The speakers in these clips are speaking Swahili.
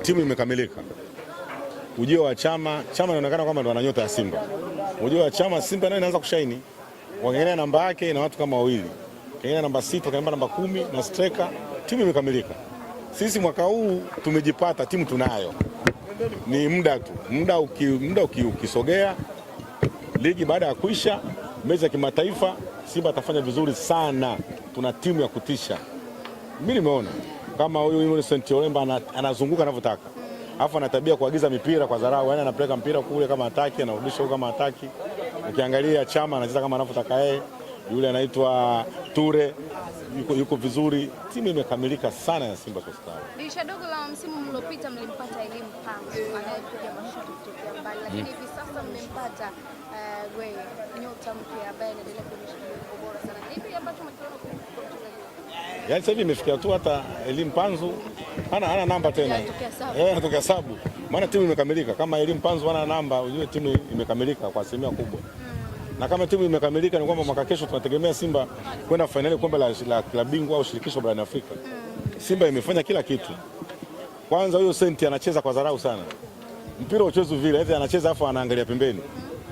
timu imekamilika. Ujio wa Chama inaonekana kwamba ndo ana nyota ya Simba. Ujio wa Chama, Simba nayo inaanza kushaini. Wakiangalia namba yake na watu kama wawili. Wakiangalia namba 6, wakiangalia namba 10 na striker, timu imekamilika. Sisi mwaka huu tumejipata, timu tunayo. Ni muda tu. Muda ukisogea, ligi baada ya kuisha, mechi ya kimataifa, Simba atafanya vizuri sana. Tuna timu ya kutisha. Mimi nimeona kama huyu Innocent Olemba anazunguka anavyotaka. Alafu ana tabia kuagiza mipira kwa dharau, yani anapeleka mpira kule kama hataki, anarudisha huko kama hataki. Ukiangalia Chama anacheza kama anavyotaka yeye. Yule anaitwa Ture yuko vizuri. Timu imekamilika sana ya Simba Sports Club. Dirisha dogo la msimu mliopita mlimpata Elim Panzu anayekuja mashuti kutoka mbali, lakini hivi sasa mmempata Gray, nyota mpya ambaye anaendelea kuonyesha ubora sana. Hivi ambacho mkiona kwa mchezaji. Yaani sasa hivi imefikia tu hata Elim Panzu hana namba tena. Anatokea sabu. Maana timu imekamilika. Kama Elim Panzu hana namba, ujue timu imekamilika kwa asilimia kubwa. Na kama timu imekamilika ni kwamba mwaka kesho tunategemea Simba kwenda finali kombe la klabu bingwa au shirikisho barani Afrika. Simba imefanya kila kitu. Kwanza huyo Senti anacheza kwa dharau sana. Mpira uchezu vile, eti anacheza afu anaangalia pembeni.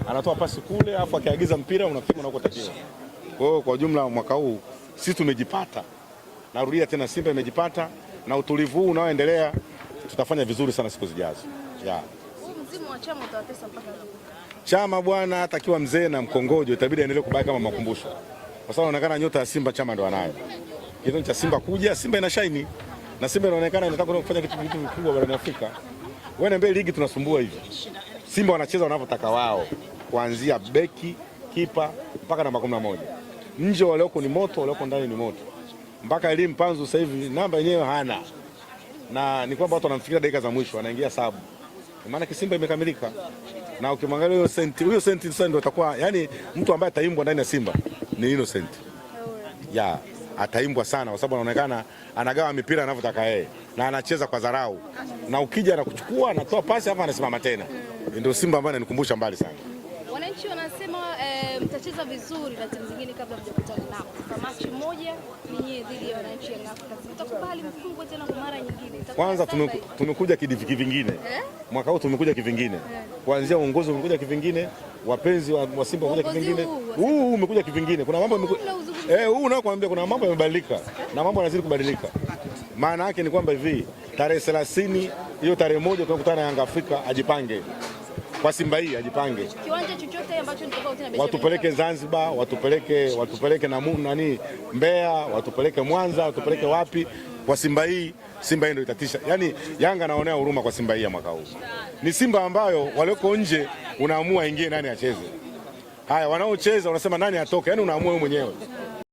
Anatoa pasi kule afu akiagiza mpira unafika unakotakiwa. Kwa hiyo kwa jumla mwaka huu sisi tumejipata. Narudia tena, Simba imejipata na utulivu huu unaoendelea tutafanya vizuri sana siku zijazo. Huu mzimu wa Chama utawatesa mpaka leo. Chama bwana, hata akiwa mzee na mkongojo itabidi aendelee kubaki kama makumbusho. Kwa sababu inaonekana nyota ya Simba Chama ndo anayo. Kitu cha Simba kuja, Simba ina shine. Na Simba inaonekana inataka kufanya kitu kikubwa barani Afrika. Wewe mbele ligi tunasumbua hivi. Simba wanacheza wanavyotaka wao. Kuanzia beki, kipa mpaka namba 11. Nje walioko ni moto, walioko ndani ni moto. Mpaka Elim Panzu sasa hivi namba yenyewe hana. Na ni kwamba watu wanamfikiria dakika za mwisho, anaingia sabu. Maana Simba imekamilika. Na ukimwangalia huyo Senti sasa ndio atakuwa, yani mtu ambaye ataimbwa ndani ya Simba ni Innocent. Ataimbwa sana kwa sababu anaonekana anagawa mipira anavyotaka yeye na anacheza kwa dharau. Na ukija anakuchukua, anatoa pasi hapa anasimama tena. Ndio Simba ambaye ananikumbusha mbali sana. Wananchi wanasema mtacheza vizuri na timu zingine kabla mjakutana nao. Kwa mechi moja ninyi dhidi ya Wananchi Young Africans. Mtakubali mfungwe tena kwa mara nyingine. Kwanza tumekuja kivingine. Mwaka huu tumekuja kivingine. Kuanzia uongozi umekuja kivingine, wapenzi wa Simba wamekuja kivingine. Huu umekuja kivingine. Kuna mambo huu nao kuambia kuna mambo yamebadilika na mambo yanazidi kubadilika. Maana yake ni kwamba hivi tarehe 30 hiyo tarehe moja tunakutana na Yanga Afrika, ajipange. Kwa Simba hii ajipange. Kiwanja chochote ambacho ni tofauti na watupeleke Zanzibar, watupeleke nani Mbeya, watupeleke Mwanza, watupeleke wapi. Kwa Simba hii ndio itatisha. Yaani Yanga anaonea huruma kwa Simba hii ya mwaka huu. Ni Simba ambayo walioko nje unaamua ingie nani acheze. Haya wanaocheza unasema nani atoke, yaani unaamua wewe mwenyewe.